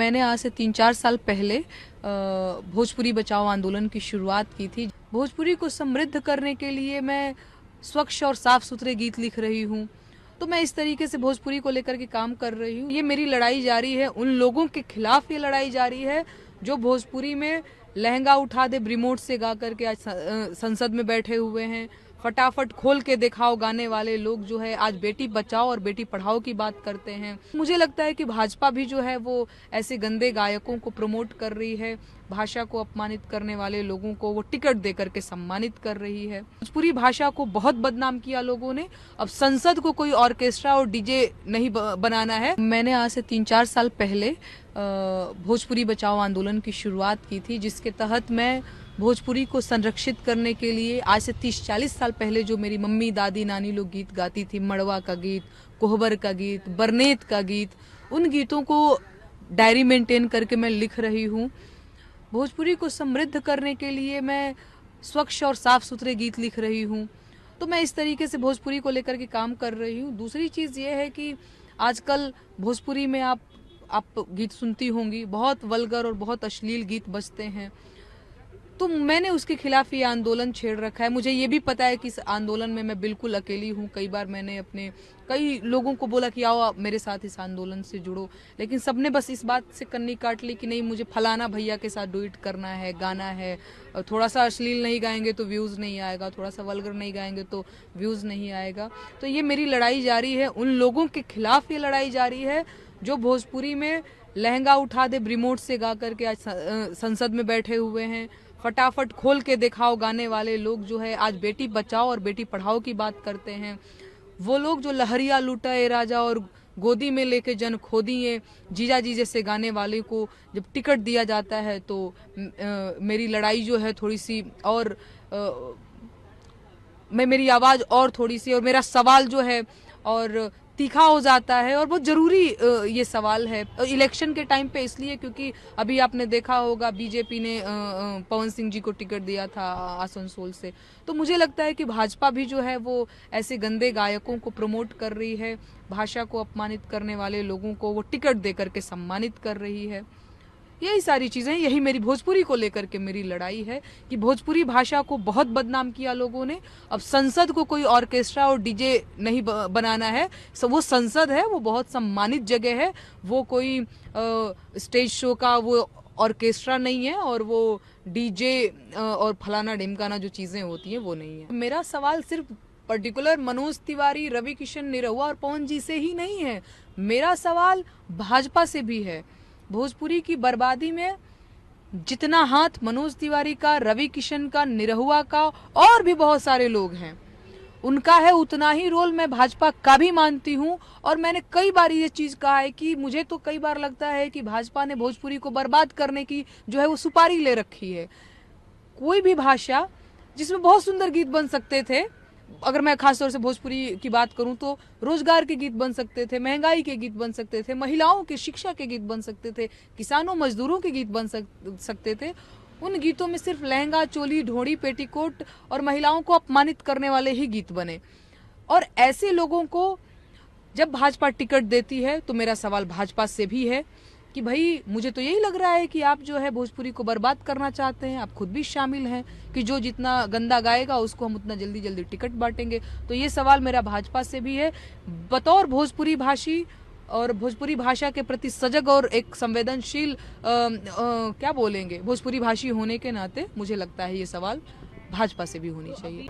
मैंने आज से 3-4 साल पहले भोजपुरी बचाओ आंदोलन की शुरुआत की थी। भोजपुरी को समृद्ध करने के लिए मैं स्वच्छ और साफ सुथरे गीत लिख रही हूँ। तो मैं इस तरीके से भोजपुरी को लेकर के काम कर रही हूँ। ये मेरी लड़ाई जारी है, उन लोगों के खिलाफ ये लड़ाई जारी है जो भोजपुरी में लहंगा उठा दे रिमोट से गा करके आज संसद में बैठे हुए हैं। फटाफट खोल के दिखाओ गाने वाले लोग जो है आज बेटी बचाओ और बेटी पढ़ाओ की बात करते हैं। मुझे लगता है कि भाजपा भी जो है वो ऐसे गंदे गायकों को प्रमोट कर रही है, भाषा को अपमानित करने वाले लोगों को वो टिकट दे करके सम्मानित कर रही है। भोजपुरी भाषा को बहुत बदनाम किया लोगों ने। अब संसद को कोई ऑर्केस्ट्रा और डीजे नहीं बनाना है। मैंने आज से 3-4 साल पहले भोजपुरी बचाओ आंदोलन की शुरुआत की थी, जिसके तहत मैं भोजपुरी को संरक्षित करने के लिए आज से 30-40 साल पहले जो मेरी मम्मी दादी नानी लोग गीत गाती थी, मड़वा का गीत, कोहबर का गीत, बरनेत का गीत, उन गीतों को डायरी मेंटेन करके मैं लिख रही हूँ। भोजपुरी को समृद्ध करने के लिए मैं स्वच्छ और साफ सुथरे गीत लिख रही हूँ। तो मैं इस तरीके से भोजपुरी को लेकर के काम कर रही हूँ। दूसरी चीज़ ये है कि आजकल भोजपुरी में आप गीत सुनती होंगी, बहुत वल्गर और बहुत अश्लील गीत बजते हैं। तो मैंने उसके खिलाफ ये आंदोलन छेड़ रखा है। मुझे ये भी पता है कि इस आंदोलन में मैं बिल्कुल अकेली हूँ। कई बार मैंने अपने कई लोगों को बोला कि आओ आप मेरे साथ इस आंदोलन से जुड़ो, लेकिन सबने बस इस बात से कन्नी काट ली कि नहीं, मुझे फलाना भैया के साथ डुएट करना है, गाना है। थोड़ा सा अश्लील नहीं गाएंगे तो व्यूज़ नहीं आएगा, थोड़ा सा वल्गर नहीं गाएंगे तो व्यूज़ नहीं आएगा। तो ये मेरी लड़ाई जारी है, उन लोगों के खिलाफ ये लड़ाई जारी है जो भोजपुरी में लहंगा उठा दे रिमोट से गा करके आज संसद में बैठे हुए हैं। फटाफट खोल के दिखाओ गाने वाले लोग जो है आज बेटी बचाओ और बेटी पढ़ाओ की बात करते हैं। वो लोग जो लहरिया लूटा ए राजा और गोदी में लेके जन खो दिए जीजा जी जैसे गाने वाले को जब टिकट दिया जाता है तो मेरी लड़ाई जो है थोड़ी सी और मेरी आवाज़ और थोड़ी सी और मेरा सवाल जो है और तीखा हो जाता है। और बहुत ज़रूरी ये सवाल है इलेक्शन के टाइम पे, इसलिए क्योंकि अभी आपने देखा होगा बीजेपी ने पवन सिंह जी को टिकट दिया था आसनसोल से। तो मुझे लगता है कि भाजपा भी जो है वो ऐसे गंदे गायकों को प्रमोट कर रही है, भाषा को अपमानित करने वाले लोगों को वो टिकट दे करके सम्मानित कर रही है। यही सारी चीज़ें, यही मेरी भोजपुरी को लेकर के मेरी लड़ाई है कि भोजपुरी भाषा को बहुत बदनाम किया लोगों ने। अब संसद को कोई ऑर्केस्ट्रा और डीजे नहीं बनाना है। वो संसद है, वो बहुत सम्मानित जगह है, वो कोई स्टेज शो का वो ऑर्केस्ट्रा नहीं है और वो डीजे और फलाना ढिमकाना जो चीज़ें होती हैं वो नहीं है। मेरा सवाल सिर्फ पर्टिकुलर मनोज तिवारी, रवि किशन निरहुआ और पवन जी से ही नहीं है, मेरा सवाल भाजपा से भी है। भोजपुरी की बर्बादी में जितना हाथ मनोज तिवारी का, रवि किशन का, निरहुआ का और भी बहुत सारे लोग हैं, उनका है, उतना ही रोल मैं भाजपा का भी मानती हूँ। और मैंने कई बार ये चीज़ कहा है कि मुझे तो कई बार लगता है कि भाजपा ने भोजपुरी को बर्बाद करने की जो है वो सुपारी ले रखी है। कोई भी भाषा जिसमें बहुत सुंदर गीत बन सकते थे, अगर मैं खासतौर से भोजपुरी की बात करूं तो रोजगार के गीत बन सकते थे, महंगाई के गीत बन सकते थे, महिलाओं के शिक्षा के गीत बन सकते थे, किसानों मजदूरों के गीत बन सकते थे। उन गीतों में सिर्फ लहंगा, चोली, ढोड़ी, पेटीकोट और महिलाओं को अपमानित करने वाले ही गीत बने। और ऐसे लोगों को जब भाजपा टिकट देती है तो मेरा सवाल भाजपा से भी है कि भाई मुझे तो यही लग रहा है कि आप जो है भोजपुरी को बर्बाद करना चाहते हैं। आप खुद भी शामिल हैं कि जो जितना गंदा गाएगा उसको हम उतना जल्दी जल्दी टिकट बांटेंगे। तो ये सवाल मेरा भाजपा से भी है। बतौर भोजपुरी भाषी और भोजपुरी भाषा के प्रति सजग और एक संवेदनशील क्या बोलेंगे भोजपुरी भाषी होने के नाते मुझे लगता है ये सवाल भाजपा से भी होनी चाहिए।